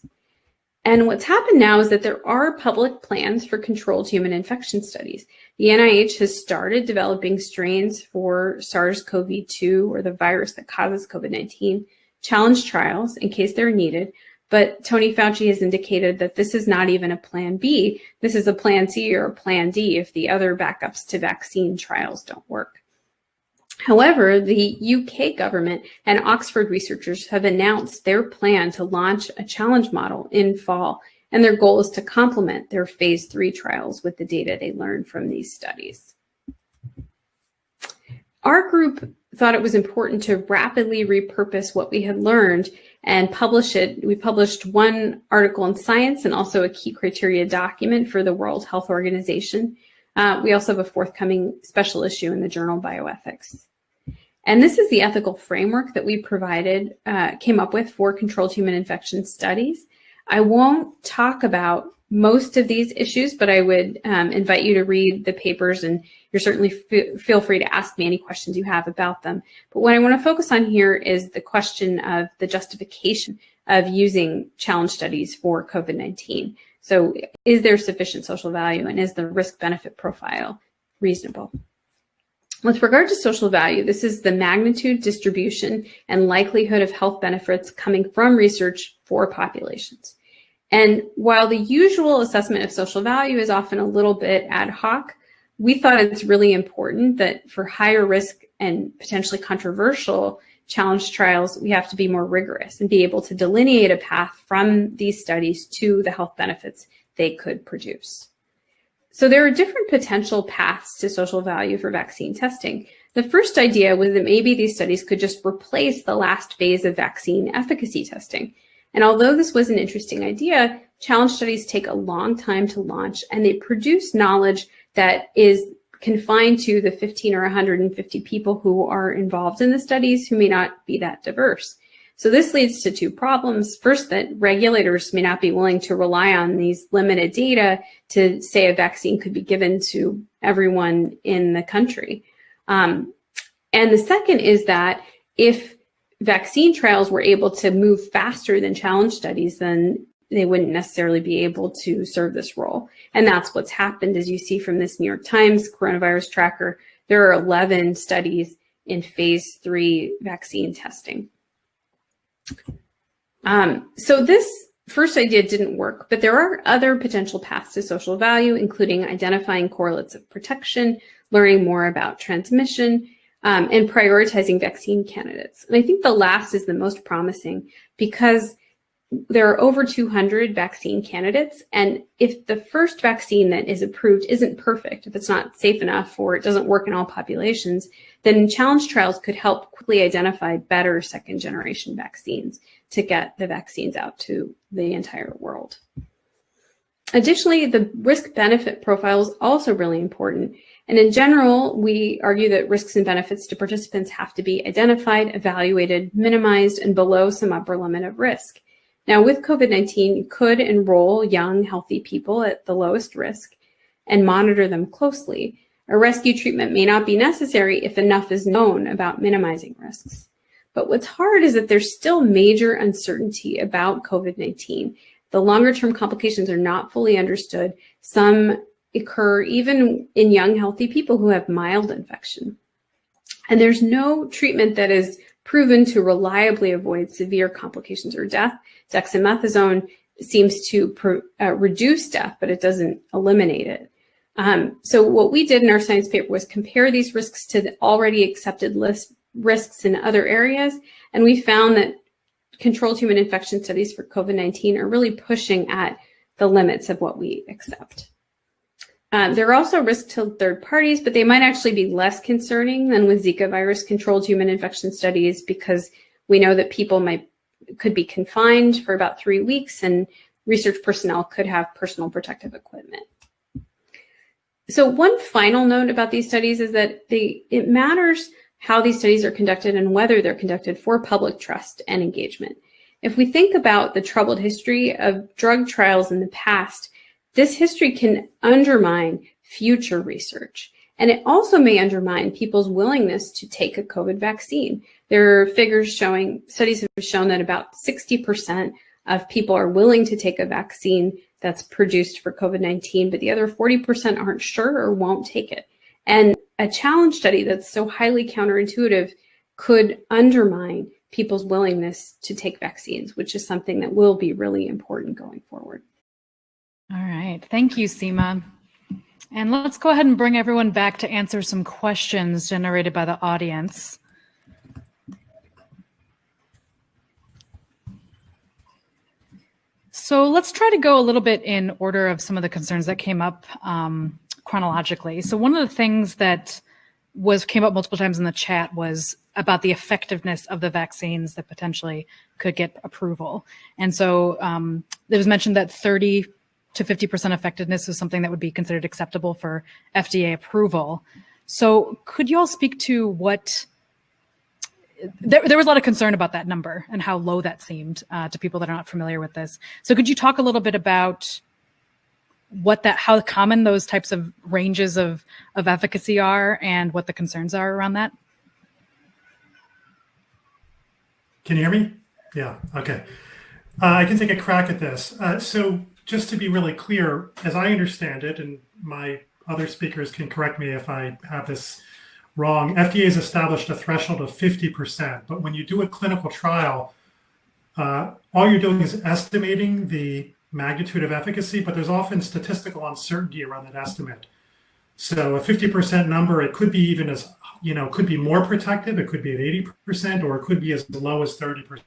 D: And what's happened now is that there are public plans for controlled human infection studies. The NIH has started developing strains for SARS-CoV-2, or the virus that causes COVID-19, challenge trials in case they're needed. But Tony Fauci has indicated that this is not even a plan B. This is a plan C or a plan D if the other backups to vaccine trials don't work. However, the UK government and Oxford researchers have announced their plan to launch a challenge model in fall, and their goal is to complement their phase 3 trials with the data they learned from these studies. Our group thought it was important to rapidly repurpose what we had learned and publish it. We published one article in Science and also a key criteria document for the World Health Organization. We also have a forthcoming special issue in the journal Bioethics. And this is the ethical framework that we came up with for controlled human infection studies. I won't talk about most of these issues, but I would invite you to read the papers, and you're certainly feel free to ask me any questions you have about them. But what I want to focus on here is the question of the justification of using challenge studies for COVID-19. So is there sufficient social value, and is the risk-benefit profile reasonable? With regard to social value, this is the magnitude, distribution, and likelihood of health benefits coming from research for populations. And while the usual assessment of social value is often a little bit ad hoc, we thought it's really important that for higher risk and potentially controversial challenge trials, we have to be more rigorous and be able to delineate a path from these studies to the health benefits they could produce. So there are different potential paths to social value for vaccine testing. The first idea was that maybe these studies could just replace the last phase of vaccine efficacy testing. And although this was an interesting idea, challenge studies take a long time to launch, and they produce knowledge that is confined to the 15 or 150 people who are involved in the studies, who may not be that diverse. So this leads to two problems. First, that regulators may not be willing to rely on these limited data to say a vaccine could be given to everyone in the country. And the second is that if vaccine trials were able to move faster than challenge studies, then they wouldn't necessarily be able to serve this role. And that's what's happened. As you see from this New York Times coronavirus tracker, there are 11 studies in phase 3 vaccine testing. So this first idea didn't work, but there are other potential paths to social value, including identifying correlates of protection, learning more about transmission, and prioritizing vaccine candidates. And I think the last is the most promising because there are over 200 vaccine candidates. And if the first vaccine that is approved isn't perfect, if it's not safe enough or it doesn't work in all populations, then challenge trials could help quickly identify better second generation vaccines to get the vaccines out to the entire world. Additionally, the risk-benefit profile is also really important. And in general, we argue that risks and benefits to participants have to be identified, evaluated, minimized, and below some upper limit of risk. Now, with COVID-19, you could enroll young, healthy people at the lowest risk and monitor them closely. A rescue treatment may not be necessary if enough is known about minimizing risks. But what's hard is that there's still major uncertainty about COVID-19. The longer-term complications are not fully understood. Some occur even in young, healthy people who have mild infection. And there's no treatment that is proven to reliably avoid severe complications or death. Dexamethasone seems to reduce death, but it doesn't eliminate it. So what we did in our science paper was compare these risks to the already accepted risks in other areas, and we found that controlled human infection studies for COVID-19 are really pushing at the limits of what we accept. There are also risks to third parties, but they might actually be less concerning than with Zika virus controlled human infection studies because we know that people could be confined for about 3 weeks and research personnel could have personal protective equipment. So one final note about these studies is that it matters how these studies are conducted and whether they're conducted for public trust and engagement. If we think about the troubled history of drug trials in the past, this history can undermine future research. And it also may undermine people's willingness to take a COVID vaccine. There are studies have shown that about 60% of people are willing to take a vaccine that's produced for COVID-19, but the other 40% aren't sure or won't take it. And a challenge study that's so highly counterintuitive could undermine people's willingness to take vaccines, which is something that will be really important going forward.
A: All right. Thank you, Seema. And let's go ahead and bring everyone back to answer some questions generated by the audience. So let's try to go a little bit in order of some of the concerns that came up chronologically. So one of the things that came up multiple times in the chat was about the effectiveness of the vaccines that potentially could get approval. And so it was mentioned that 30 to 50% effectiveness is something that would be considered acceptable for FDA approval. So could you all speak to what, there was a lot of concern about that number and how low that seemed to people that are not familiar with this. So could you talk a little bit about how common those types of ranges of efficacy are and what the concerns are around that?
B: Can you hear me? Yeah, okay. I can take a crack at this. So just to be really clear, as I understand it, and my other speakers can correct me if I have this wrong, FDA has established a threshold of 50%, but when you do a clinical trial, all you're doing is estimating the magnitude of efficacy, but there's often statistical uncertainty around that estimate. So a 50% number, it could be even as, could be more protective, it could be at 80%, or it could be as low as 30%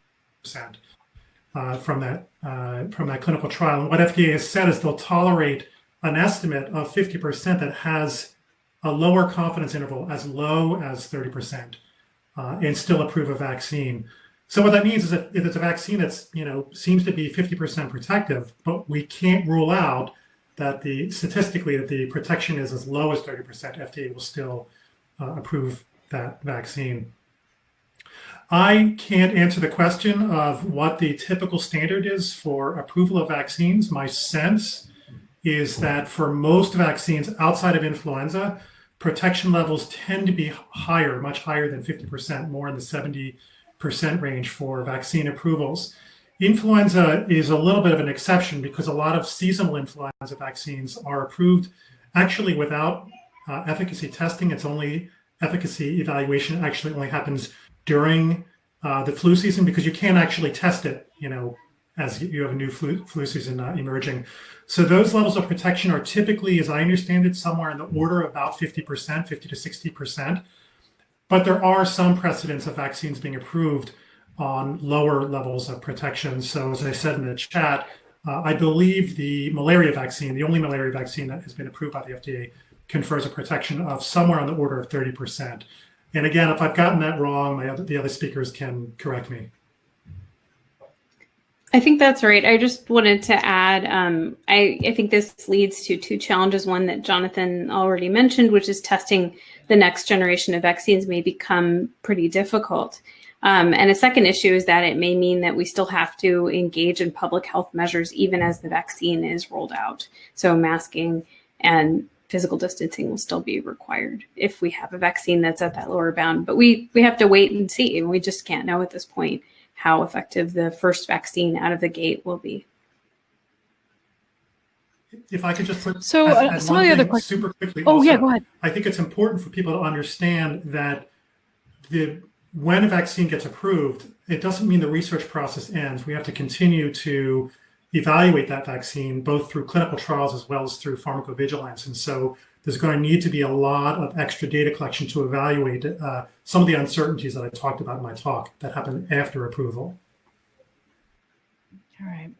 B: from that clinical trial. And what FDA has said is they'll tolerate an estimate of 50% that has a lower confidence interval, as low as 30%, and still approve a vaccine. So what that means is that if it's a vaccine that's, seems to be 50% protective, but we can't rule out that statistically that the protection is as low as 30%, FDA will still approve that vaccine. I can't answer the question of what the typical standard is for approval of vaccines. My sense is that for most vaccines outside of influenza, protection levels tend to be higher, much higher than 50%, more in the 70% range for vaccine approvals. Influenza is a little bit of an exception because a lot of seasonal influenza vaccines are approved actually without efficacy testing. It's only efficacy evaluation actually only happens during the flu season because you can't actually test it, as you have a new flu season emerging. So those levels of protection are typically, as I understand it, somewhere in the order of about 50%, 50 to 60%. But there are some precedents of vaccines being approved on lower levels of protection. So as I said in the chat, I believe the malaria vaccine, the only malaria vaccine that has been approved by the FDA, confers a protection of somewhere on the order of 30%. And again, if I've gotten that wrong, the other speakers can correct me.
D: I think that's right. I just wanted to add, I think this leads to two challenges. One that Jonathan already mentioned, which is testing the next generation of vaccines may become pretty difficult. And a second issue is that it may mean that we still have to engage in public health measures even as the vaccine is rolled out. So masking and physical distancing will still be required if we have a vaccine that's at that lower bound. But we have to wait and see, and we just can't know at this point how effective the first vaccine out of the gate will be.
B: If I could just put
A: some of the other questions
B: super quickly.
A: Oh,
B: also,
A: yeah, go ahead.
B: I think it's important for people to understand that when a vaccine gets approved, it doesn't mean the research process ends. We have to continue to evaluate that vaccine, both through clinical trials as well as through pharmacovigilance. And so there's going to need to be a lot of extra data collection to evaluate some of the uncertainties that I talked about in my talk that happen after approval.
A: All right.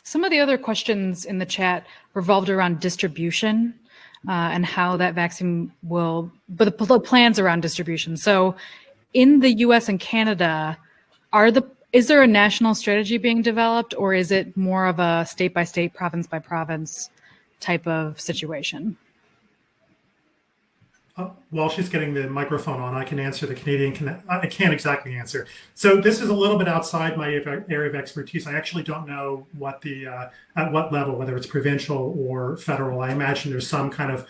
A: Some of the other questions in the chat revolved around distribution and how that vaccine but the plans around distribution. So in the US and Canada, is there a national strategy being developed, or is it more of a state by state, province by province type of situation?
B: While she's getting the microphone on, I can answer the Canadian. I can't exactly answer. So this is a little bit outside my area of expertise. I actually don't know what at what level, whether it's provincial or federal. I imagine there's some kind of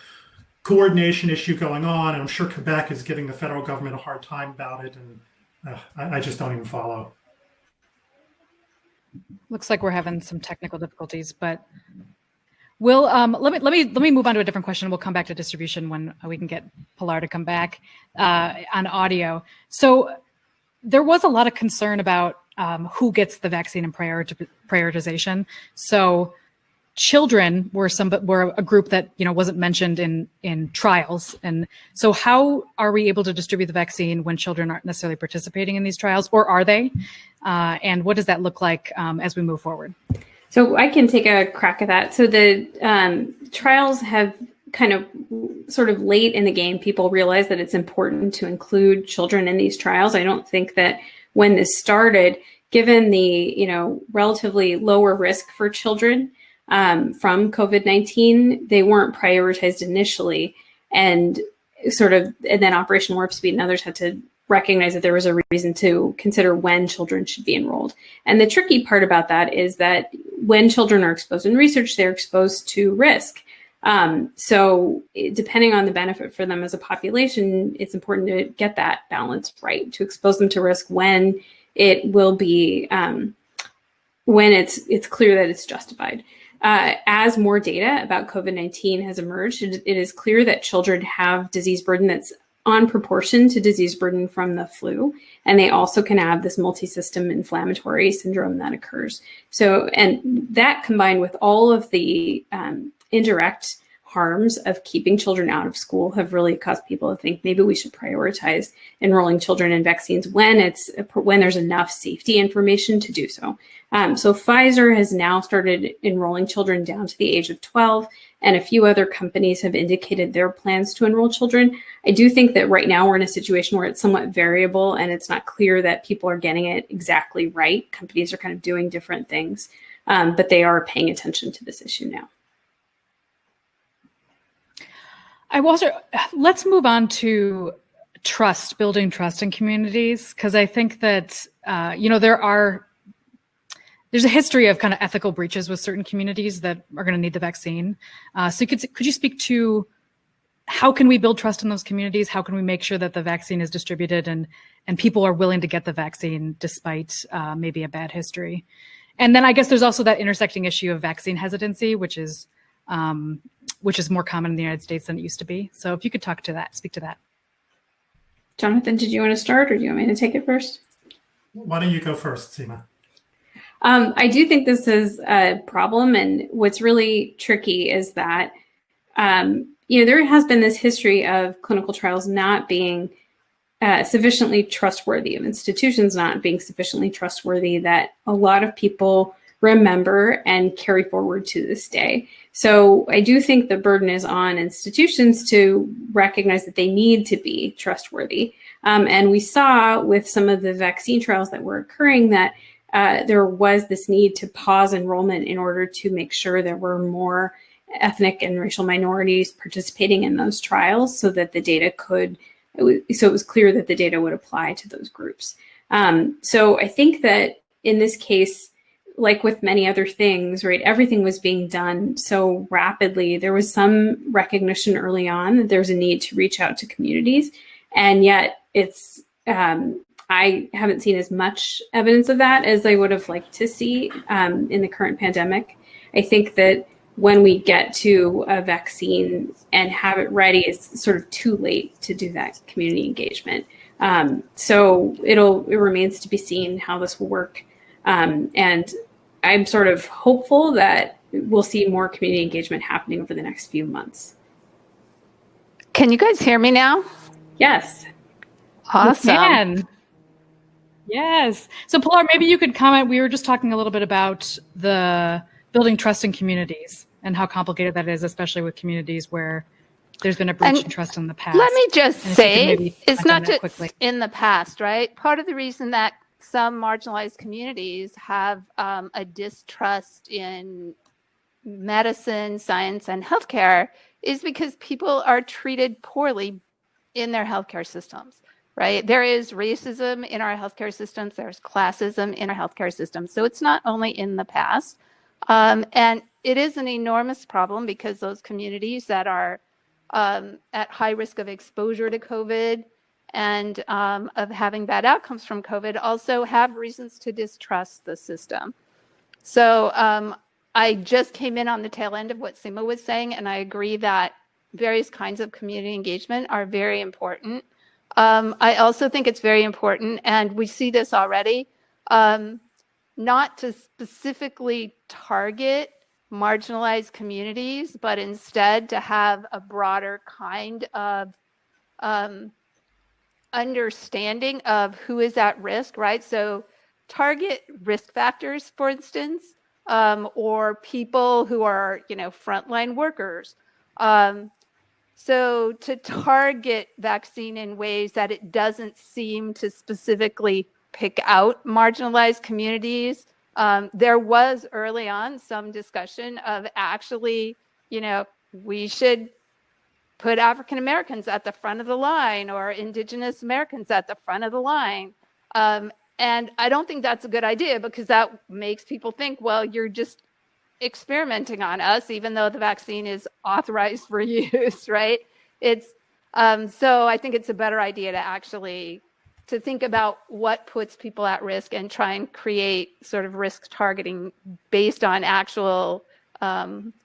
B: coordination issue going on, and I'm sure Quebec is giving the federal government a hard time about it, and I just don't even follow.
A: Looks like we're having some technical difficulties, but we'll let me move on to a different question. We'll come back to distribution when we can get Pilar to come back on audio. So there was a lot of concern about who gets the vaccine and prioritization. So children were a group that wasn't mentioned in trials, and so how are we able to distribute the vaccine when children aren't necessarily participating in these trials, or are they? And what does that look like as we move forward?
D: So I can take a crack at that. So the trials have kind of sort of late in the game, people realize that it's important to include children in these trials. I don't think that when this started, given the relatively lower risk for children from COVID-19, they weren't prioritized initially, and then Operation Warp Speed and others had to recognize that there was a reason to consider when children should be enrolled. And the tricky part about that is that when children are exposed in research, they're exposed to risk. So depending on the benefit for them as a population, it's important to get that balance right, to expose them to risk when it will be, when it's clear that it's justified. As more data about COVID-19 has emerged, it is clear that children have disease burden that's on proportion to disease burden from the flu. And they also can have this multi-system inflammatory syndrome that occurs. So, and that combined with all of the indirect harms of keeping children out of school have really caused people to think maybe we should prioritize enrolling children in vaccines when there's enough safety information to do so. So Pfizer has now started enrolling children down to the age of 12, and a few other companies have indicated their plans to enroll children. I do think that right now we're in a situation where it's somewhat variable and it's not clear that people are getting it exactly right. Companies are kind of doing different things, but they are paying attention to this issue now.
A: Let's move on to trust, building trust in communities, because I think that, there's a history of kind of ethical breaches with certain communities that are going to need the vaccine. So could you speak to how can we build trust in those communities? How can we make sure that the vaccine is distributed and people are willing to get the vaccine despite maybe a bad history? And then I guess there's also that intersecting issue of vaccine hesitancy, which is more common in the United States than it used to be. So if you could speak to that.
D: Jonathan, did you want to start, or do you want me to take it first?
B: Why don't you go first, Seema?
D: I do think this is a problem, and what's really tricky is that there has been this history of clinical trials not being sufficiently trustworthy, of institutions not being sufficiently trustworthy, that a lot of people remember and carry forward to this day. So I do think the burden is on institutions to recognize that they need to be trustworthy. And we saw with some of the vaccine trials that were occurring that there was this need to pause enrollment in order to make sure there were more ethnic and racial minorities participating in those trials, so that the data it was clear that the data would apply to those groups. So I think that in this case, like with many other things, right, everything was being done so rapidly. There was some recognition early on that there's a need to reach out to communities, and yet it's I haven't seen as much evidence of that as I would have liked to see in the current pandemic. I think that when we get to a vaccine and have it ready, it's sort of too late to do that community engagement. So it remains to be seen how this will work. And I'm sort of hopeful that we'll see more community engagement happening over the next few months.
E: Can you guys hear me now?
D: Yes.
E: Awesome.
A: Yes. So Pilar, maybe you could comment. We were just talking a little bit about the building trust in communities and how complicated that is, especially with communities where there's been a breach in trust in the past.
E: Let me just say, it's not just in the past, right? Part of the reason that some marginalized communities have a distrust in medicine, science, and healthcare is because people are treated poorly in their healthcare systems. Right? There is racism in our healthcare systems. There's classism in our healthcare systems. So it's not only in the past. And it is an enormous problem because those communities that are at high risk of exposure to COVID and of having bad outcomes from COVID also have reasons to distrust the system. So I just came in on the tail end of what Seema was saying, and I agree that various kinds of community engagement are very important. I also think it's very important, and we see this already, not to specifically target marginalized communities, but instead to have a broader kind of understanding of who is at risk, right? So target risk factors, for instance, or people who are, frontline workers. So to target vaccine in ways that it doesn't seem to specifically pick out marginalized communities. There was early on some discussion of actually, we should put African Americans at the front of the line or Indigenous Americans at the front of the line. And I don't think that's a good idea, because that makes people think, well, you're just experimenting on us, even though the vaccine is authorized for use, right? It's so I think it's a better idea to actually to think about what puts people at risk and try and create sort of risk targeting based on actual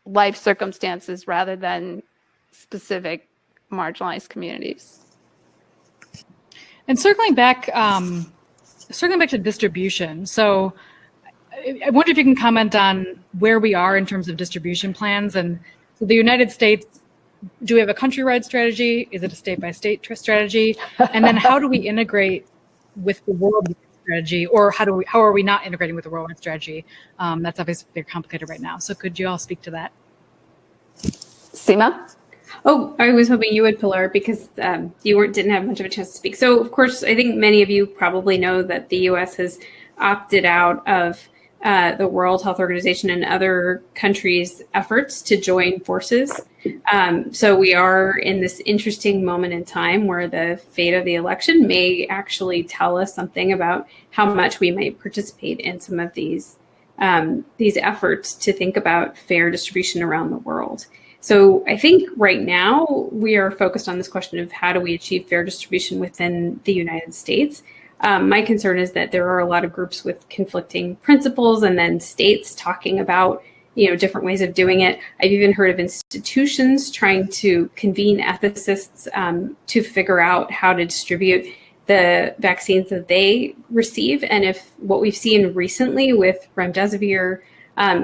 E: life circumstances rather than specific marginalized communities.
A: And circling back to distribution. So I wonder if you can comment on where we are in terms of distribution plans. And so the United States, do we have a countrywide strategy? Is it a state-by-state strategy? And then how do we integrate with the worldwide strategy, or how are we not integrating with the worldwide strategy? That's obviously very complicated right now. So could you all speak to that?
E: Seema?
D: Oh, I was hoping you would, Pilar, because you didn't have much of a chance to speak. So, of course, I think many of you probably know that the U.S. has opted out of the World Health Organization and other countries' efforts to join forces. So we are in this interesting moment in time where the fate of the election may actually tell us something about how much we might participate in some of these efforts to think about fair distribution around the world. So I think right now we are focused on this question of how do we achieve fair distribution within the United States. My concern is that there are a lot of groups with conflicting principles, and then states talking about, different ways of doing it. I've even heard of institutions trying to convene ethicists to figure out how to distribute the vaccines that they receive. And if what we've seen recently with remdesivir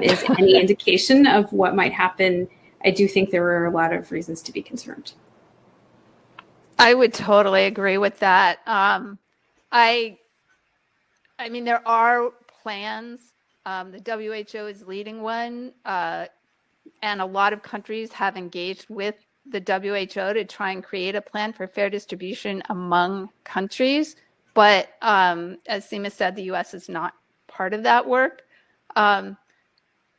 D: is any indication of what might happen, I do think there are a lot of reasons to be concerned.
E: I would totally agree with that. I mean, there are plans. The WHO is leading one, and a lot of countries have engaged with the WHO to try and create a plan for fair distribution among countries. But as Seema said, the U.S. is not part of that work. And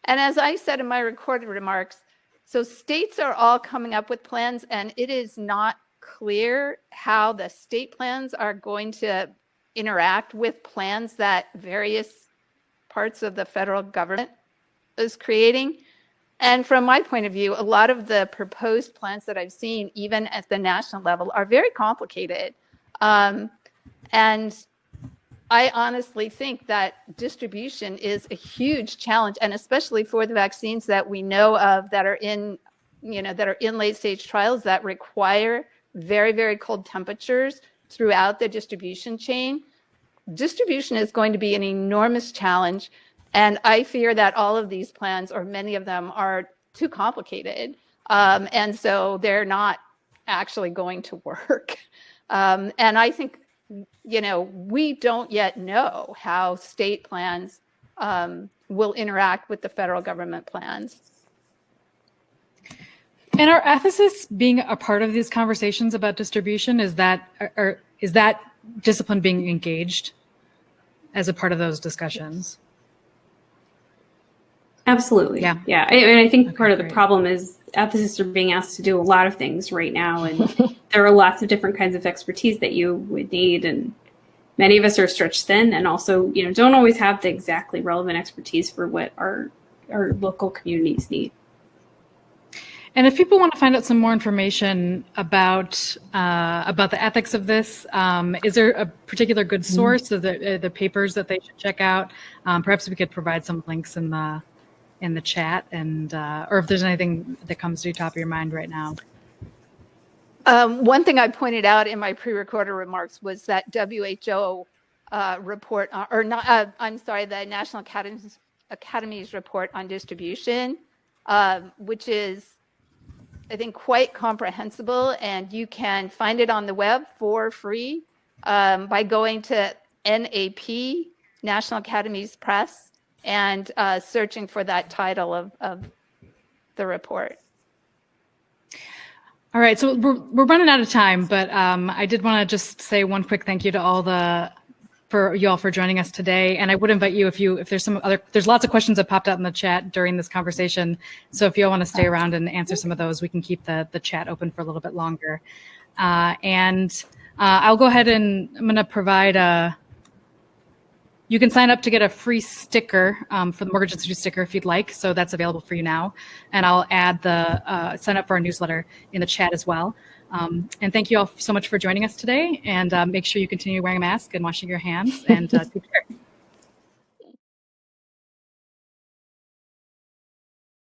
E: as I said in my recorded remarks, so states are all coming up with plans, and it is not clear how the state plans are going to interact with plans that various parts of the federal government is creating. And from my point of view, a lot of the proposed plans that I've seen, even at the national level, are very complicated. And I honestly think that distribution is a huge challenge, and especially for the vaccines that we know of that are in, late stage trials that require very, very cold temperatures throughout the distribution chain. Distribution is going to be an enormous challenge, and I fear that all of these plans, or many of them, are too complicated, and so they're not actually going to work. And I think, we don't yet know how state plans will interact with the federal government plans.
A: And are ethicists being a part of these conversations about distribution? Is that discipline being engaged as a part of those discussions?
D: Absolutely. Yeah. I think part of the problem is ethicists are being asked to do a lot of things right now, and there are lots of different kinds of expertise that you would need, and many of us are stretched thin, and also, don't always have the exactly relevant expertise for what our local communities need.
A: And if people want to find out some more information about the ethics of this, is there a particular good source of the papers that they should check out? Perhaps we could provide some links in the chat, and or if there's anything that comes to the top of your mind right now.
E: One thing I pointed out in my pre-recorded remarks was that WHO report, or not, I'm sorry, the National Academy's report on distribution, which is, I think, quite comprehensible, and you can find it on the web for free by going to NAP, National Academies Press, and searching for that title of the report.
A: All right, so we're running out of time, but I did want to just say one quick thank you to for you all for joining us today. And I would invite you, if there's there's lots of questions that popped out in the chat during this conversation. So if you all want to stay around and answer some of those, we can keep the chat open for a little bit longer. I'll go ahead and I'm going to provide you can sign up to get a free sticker for the Morgridge Institute sticker if you'd like. So that's available for you now. And I'll add the sign up for our newsletter in the chat as well. And thank you all so much for joining us today. And make sure you continue wearing a mask and washing your hands. And take care.